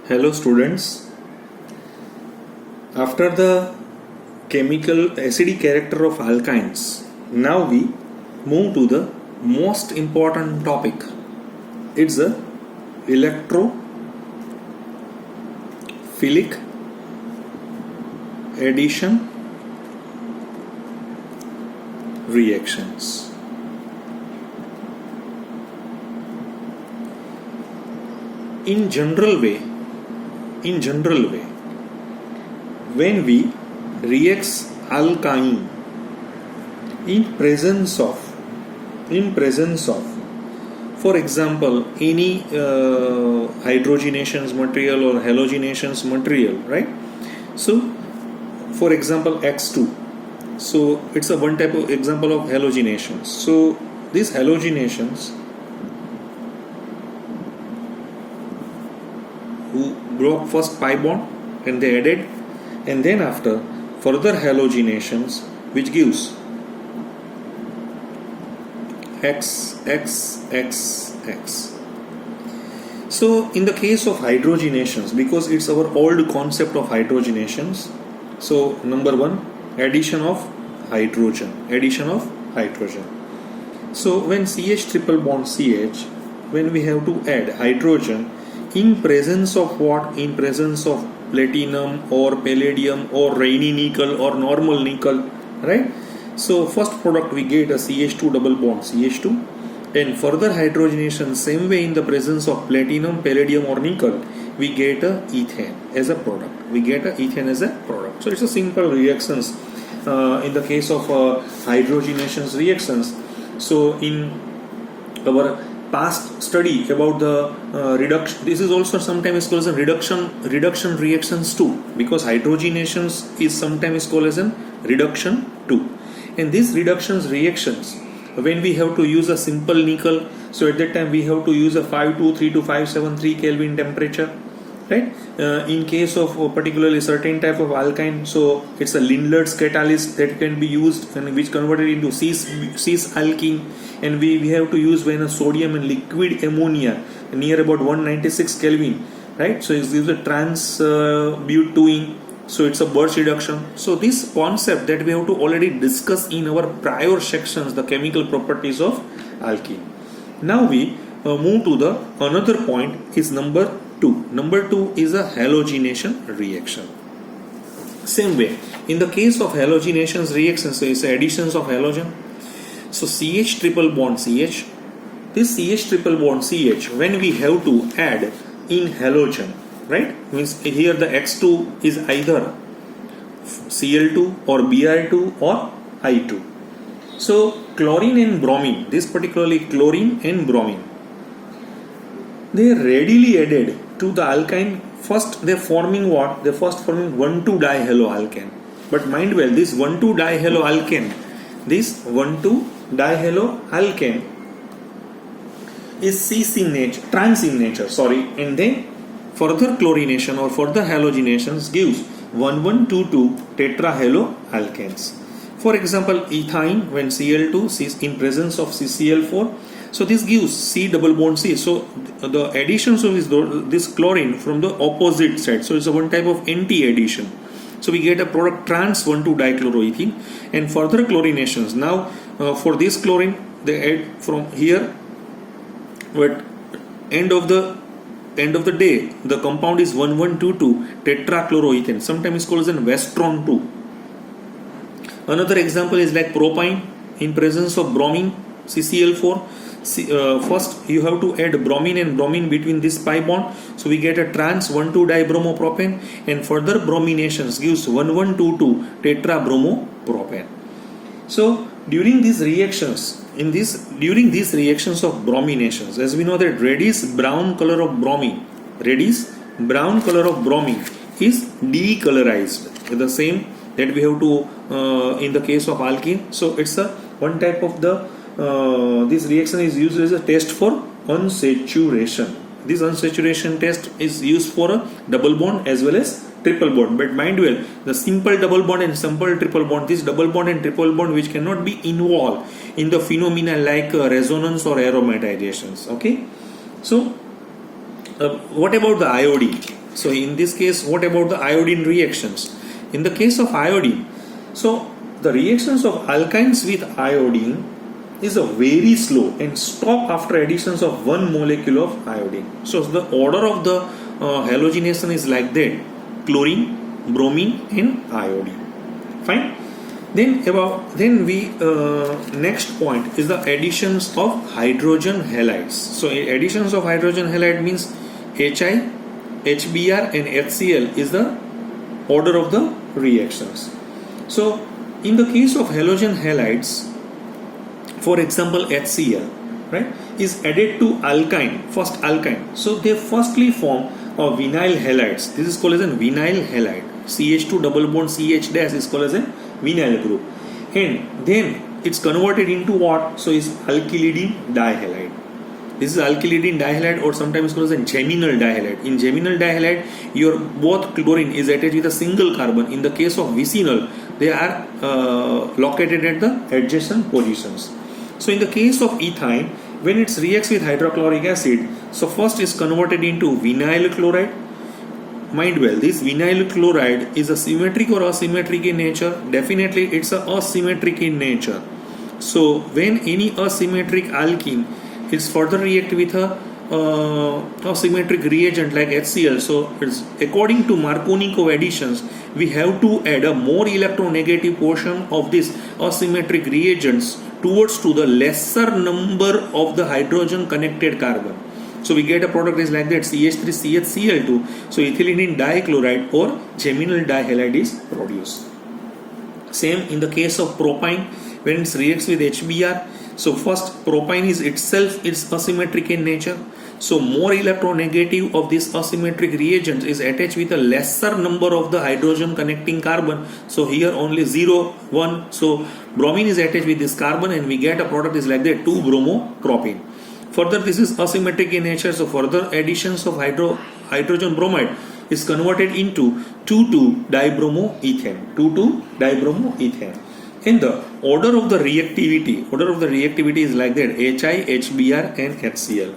Hello students. After the chemical acidic character of alkynes, now we move to the most important topic. It's the electrophilic addition reactions. In general way, when we react alkyne in presence of for example any hydrogenations material or halogenations material, right? So for example X2, so it's a one type of example of halogenations. So these halogenations who broke first pi bond and they added, and then after further halogenations which gives X. So in the case of hydrogenations, because it's our old concept of hydrogenations, so number one, addition of hydrogen. So when CH triple bond CH, when we have to add hydrogen in presence of what? In presence of platinum or palladium or rainy nickel or normal nickel, right? So first product we get a CH2 double bond CH2, and further hydrogenation same way in the presence of platinum, palladium or nickel we get a ethane as a product. So it's a simple reactions in the case of hydrogenations reactions. So in our past study about the reduction, this is also sometimes called as a reduction reactions too, because hydrogenations is sometimes called as a reduction too. And these reductions reactions, when we have to use a simple nickel, so at that time we have to use a 523 to 573 Kelvin temperature, right? In case of particularly certain type of alkyne, so it's a Lindlar's catalyst that can be used and which converted into cis alkene, and we have to use when a sodium and liquid ammonia near about 196 Kelvin, right? So it gives a trans butene, so it's a Birch reduction. So this concept that we have to already discuss in our prior sections, the chemical properties of alkene. Now we move to the another point is number 2. Number 2 is a halogenation reaction. Same way, in the case of halogenations reactions, so it's additions of halogen. So CH triple bond CH, this CH triple bond CH, when we have to add in halogen, right, means here the X2 is either Cl2 or Br2 or I2. So chlorine and bromine, this particularly chlorine and bromine, they are readily added to the alkyne. First they are forming what? They are first forming 1,2-dihaloalkane. But mind well, this 1,2-dihaloalkane, is cis in nature, trans in nature, and then further chlorination or further halogenations gives 1,1,2,2 tetrahaloalkanes. For example, ethyne, when Cl2 is in presence of CCl4, so this gives C double bond C. So the additions of this chlorine from the opposite side, so it's a one type of anti-addition. So we get a product trans 1,2-dichloroethene, and further chlorinations. Now for this chlorine they add from here, but end of the day the compound is 1,1,2,2 tetrachloroethane, sometimes called as an Westron 2. Another example is like propine in presence of bromine CCl4. First you have to add bromine and bromine between this pi bond, so we get a trans 1,2-dibromopropane, and further brominations gives 1,1,2,2 tetrabromopropane. So during these reactions of brominations, as we know that reddish brown color of bromine is decolorized, the same that we have to in the case of alkene. So it's a one type of the this reaction is used as a test for unsaturation. This unsaturation test is used for a double bond as well as triple bond. But mind well, the simple double bond and simple triple bond, this double bond and triple bond which cannot be involved in the phenomena like resonance or aromatizations. Okay, so what about the iodine? So in this case, what about the iodine reactions? In the case of iodine, so the reactions of alkynes with iodine is a very slow and stop after additions of 1 molecule of iodine. So the order of the halogenation is like that: chlorine, bromine and iodine. Fine. Then we next point is the additions of hydrogen halides. So additions of hydrogen halide means Hi, HBr and HCl is the order of the reactions. So in the case of halogen halides, for example HCl, right, is added to alkyne, first alkyne. So they firstly form a vinyl halides. This is called as a vinyl halide. CH2 double bond CH dash is called as a vinyl group, and then it's converted into what? So is alkylidine dihalide. This is alkylidine dihalide, or sometimes called as a geminal dihalide. In geminal dihalide, your both chlorine is attached with a single carbon. In the case of vicinal, they are located at the adjacent positions. So in the case of ethyne, when it reacts with hydrochloric acid, so first is converted into vinyl chloride. Mind well, this vinyl chloride is a symmetric or asymmetric in nature. Definitely it's a asymmetric in nature. So when any asymmetric alkene is further react with a asymmetric reagent like HCl, so it's according to Markovnikov additions, we have to add a more electronegative portion of this asymmetric reagents towards to the lesser number of the hydrogen connected carbon. So we get a product is like that: CH3 CHCl2. So ethylene dichloride or geminal dihalide is produced. Same in the case of propine, when it reacts with HBr. So first propine is itself is asymmetric in nature. So more electronegative of this asymmetric reagent is attached with a lesser number of the hydrogen connecting carbon. So here only 0, 1. So bromine is attached with this carbon, and we get a product is like that: 2-bromopropene. Further, this is asymmetric in nature, so further additions of hydrogen bromide is converted into 2,2-dibromoethane. 2,2-dibromoethane. And the order of the reactivity is like that: Hi, HBr and HCl.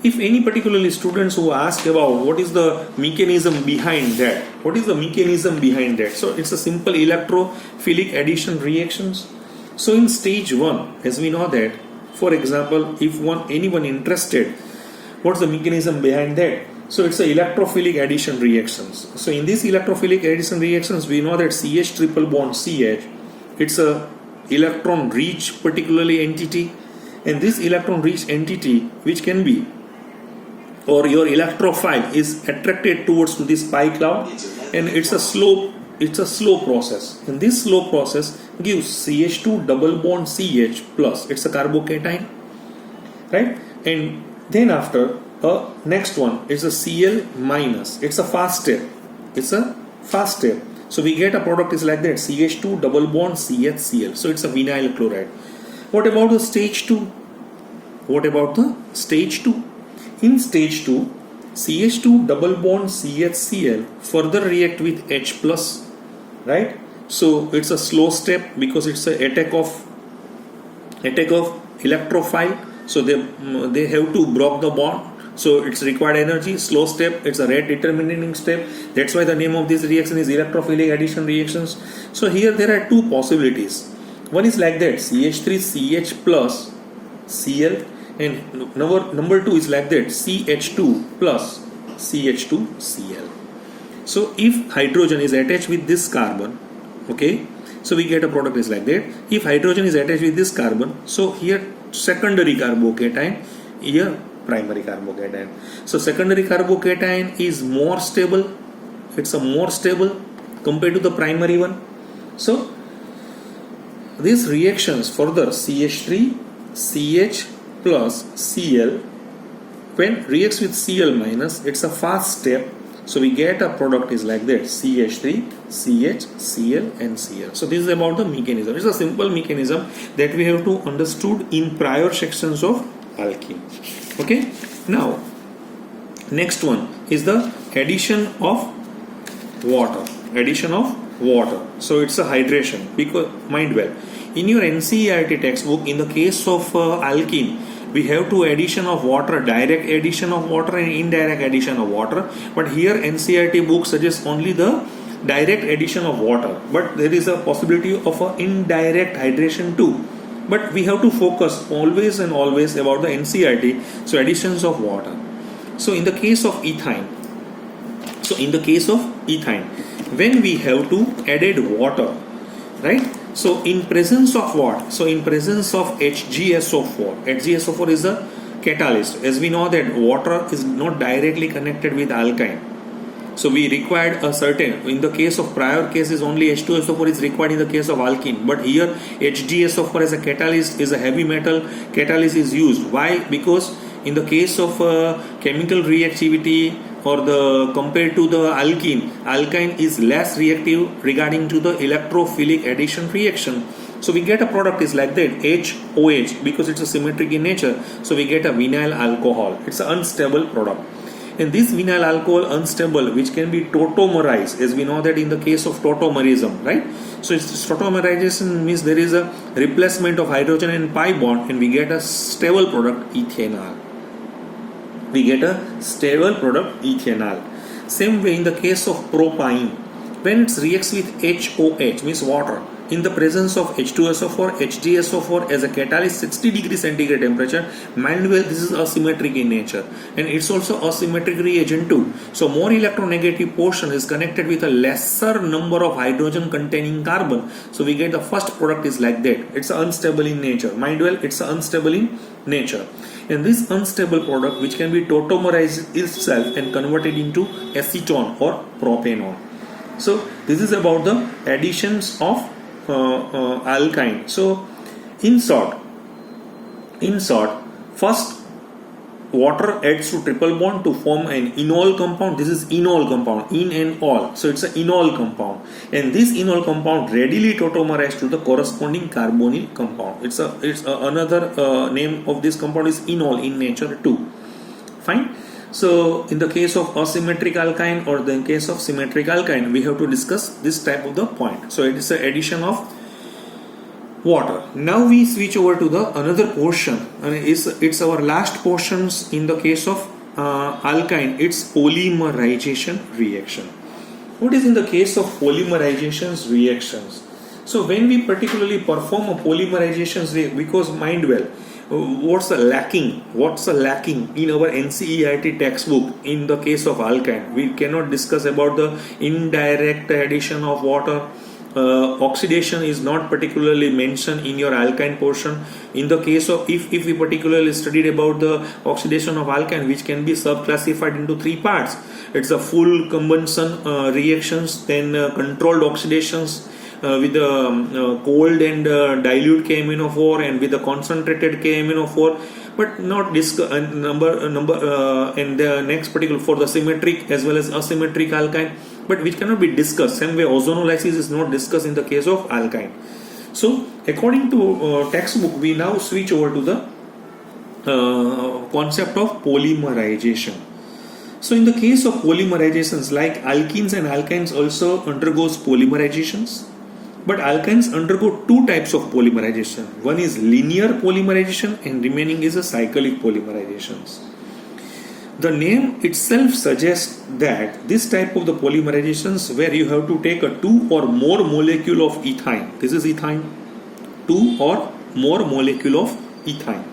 If any particularly students who ask about what is the mechanism behind that, so it's a simple electrophilic addition reactions. So in stage 1, as we know that, for example, if anyone interested, what's the mechanism behind that? So it's a electrophilic addition reactions. So in these electrophilic addition reactions, we know that CH triple bond CH, it's a electron rich particularly entity, and this electron rich entity, which can be, or your electrophile, is attracted towards to this pi cloud, and it's a slow process, and this slow process gives CH2 double bond CH plus, it's a carbocation, right? And then after next one is a Cl minus, it's a fast step, so we get a product is like that: CH2 double bond CHCl. So it's a vinyl chloride. What about the stage 2? In stage 2, CH2 double bond CHCl further react with H plus, right? So it's a slow step because it's a attack of electrophile. So they have to break the bond. So it's required energy. Slow step. It's a rate determining step. That's why the name of this reaction is electrophilic addition reactions. So here there are two possibilities. One is like that: CH3 CH plus Cl. And number 2 is like that: CH2 plus CH2 Cl. So if hydrogen is attached with this carbon, okay, so we get a product is like that. If hydrogen is attached with this carbon, so here secondary carbocation, here primary carbocation. So secondary carbocation is more stable. It's a more stable compared to the primary one. So these reactions further CH3 CH plus Cl, when reacts with Cl minus, it's a fast step. So we get a product is like that: CH3 CH Cl and Cl. So this is about the mechanism. It's a simple mechanism that we have to understood in prior sections of alkene. Okay, now next one is the addition of water. So it's a hydration, because mind well, in your NCERT textbook, in the case of alkene, we have two addition of water, direct addition of water and indirect addition of water. But here NCERT book suggests only the direct addition of water, but there is a possibility of an indirect hydration too. But we have to focus always and always about the NCERT, so additions of water. So in the case of ethyne, when we have to added water, right? So in presence of what? So in presence of HgSO4. HgSO4 is a catalyst. As we know that water is not directly connected with alkyne. So we required a certain, in the case of prior cases only H2SO4 is required in the case of alkene. But here HgSO4 as a catalyst is a heavy metal catalyst is used. Why? Because in the case of chemical reactivity or the compared to the alkyne is less reactive regarding to the electrophilic addition reaction. So we get a product is like that, HOH, because it's a symmetric in nature. So we get a vinyl alcohol. It's an unstable product. And this vinyl alcohol unstable, which can be tautomerized, as we know that in the case of tautomerism, right? So it's tautomerization means there is a replacement of hydrogen and pi bond, and we get a stable product ethanol. Same way in the case of propane, when it reacts with HOH, means water, in the presence of H2SO4, HgSO4 as a catalyst 60 degree centigrade temperature, mind well this is asymmetric in nature, and it's also asymmetric reagent too. So more electronegative portion is connected with a lesser number of hydrogen containing carbon. So we get the first product is like that. It's unstable in nature. Mind well, it's unstable in nature. And this unstable product, which can be tautomerized itself and converted into acetone or propanol. So this is about the additions of alkyne. So in short, first water adds to triple bond to form an enol compound. This is enol compound, in and all. So it's an enol compound, and this enol compound readily tautomerized to the corresponding carbonyl compound. It's another name of this compound is enol in nature too. Fine. So in the case of asymmetric alkyne or the case of symmetric alkyne, we have to discuss this type of the point. So it is an addition of water. Now we switch over to the another portion, and it's our last portions in the case of alkyne. It's polymerization reaction. What is in the case of polymerizations reactions? So when we particularly perform a polymerizations because mind well, what's the lacking in our NCERT textbook in the case of alkyne? We cannot discuss about the indirect addition of water. Oxidation is not particularly mentioned in your alkyne portion. In the case of if we particularly studied about the oxidation of alkyne, which can be sub-classified into three parts. It's a full combustion reactions, then controlled oxidations with the cold and dilute KMnO4 and with the concentrated KMnO4, but not and the next particular for the symmetric as well as asymmetric alkyne, but which cannot be discussed. Same way ozonolysis is not discussed in the case of alkyne. So according to textbook, we now switch over to the concept of polymerization. So in the case of polymerizations, like alkenes and alkynes also undergoes polymerizations. But alkynes undergo two types of polymerization. One is linear polymerization and remaining is a cyclic polymerizations. The name itself suggests that this type of the polymerizations where you have to take a two or more molecule of ethyne. This is ethyne. Two or more molecule of ethyne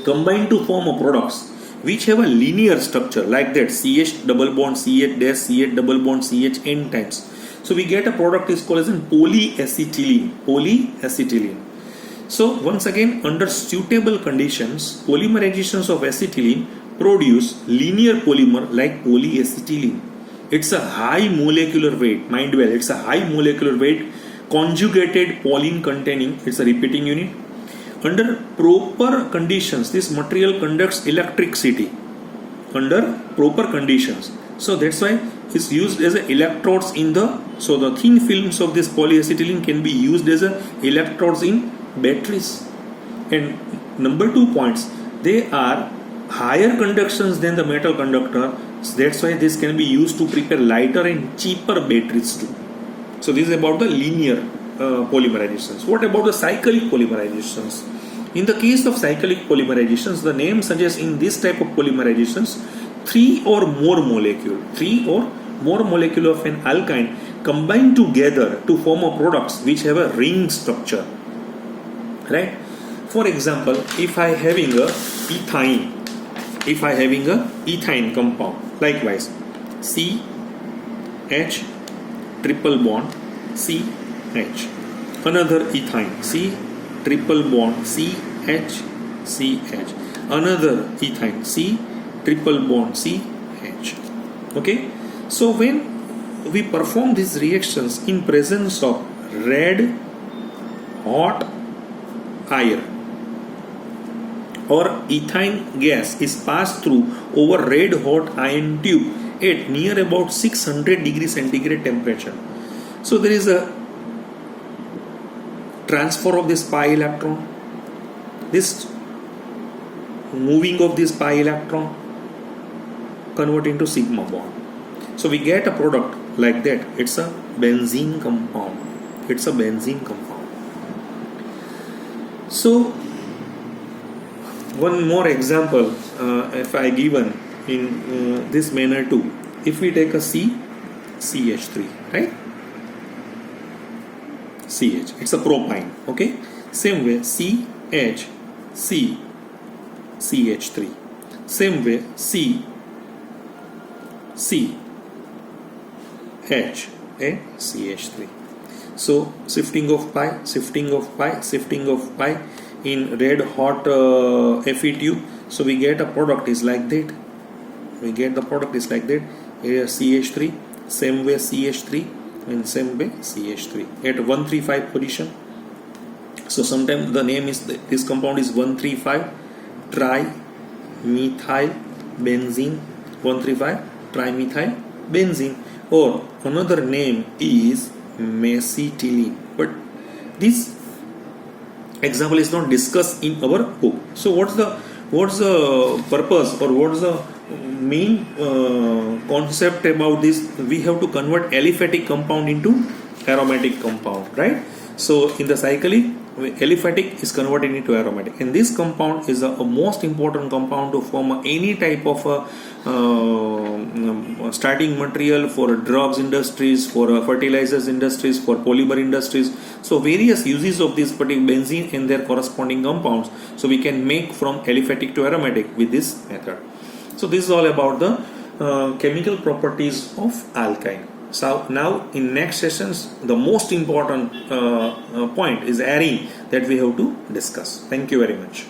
combined to form a products which have a linear structure like that, CH double bond CH dash CH double bond CH n times. So we get a product is called as polyacetylene. So once again, under suitable conditions, polymerizations of acetylene produce linear polymer like polyacetylene. It's a high molecular weight, mind well, it's a high molecular weight conjugated Pauline containing, it's a repeating unit. Under proper conditions, this material conducts electricity under proper conditions. So that's why it's used as electrodes in so the thin films of this polyacetylene can be used as electrodes in batteries. And number 2 points, they are higher conductions than the metal conductor. So that's why this can be used to prepare lighter and cheaper batteries too. So this is about the linear polymerizations. What about the cyclic polymerizations? In the case of cyclic polymerizations, the name suggests in this type of polymerizations, three or more molecule of an alkyne combine together to form a products which have a ring structure. Right? For example, if I having a ethine compound, likewise CH triple bond CH, another ethine C triple bond CH, another ethine C triple bond CH. Okay, so when we perform these reactions in presence of red hot iron, or ethine gas is passed through over red hot iron tube at near about 600 degrees centigrade temperature. So there is a transfer of this pi electron, this moving of this pi electron convert into sigma bond. So we get a product like that. It's a benzene compound. So one more example, if I given in this manner too. If we take a CH3, right? CH, it's a propine. Okay, same way CH3, same way CH3. So shifting of pi in red hot Fe tube. So we get a product is like that. Here CH3, same way CH3, and same way CH3 at 135 position. So sometimes the name is this compound is 135 trimethyl benzene, 135 trimethyl benzene, or another name is mesitylene. But this example is not discussed in our book. So what's the purpose, or what's the main concept about this? We have to convert aliphatic compound into aromatic compound, right? So in the cyclic, aliphatic is converted into aromatic, and this compound is a most important compound to form any type of starting material for drugs industries, for fertilizers industries, for polymer industries. So various uses of this particular benzene and their corresponding compounds. So we can make from aliphatic to aromatic with this method. So this is all about the chemical properties of alkyne. So now in next sessions, the most important point is arene that we have to discuss. Thank you very much.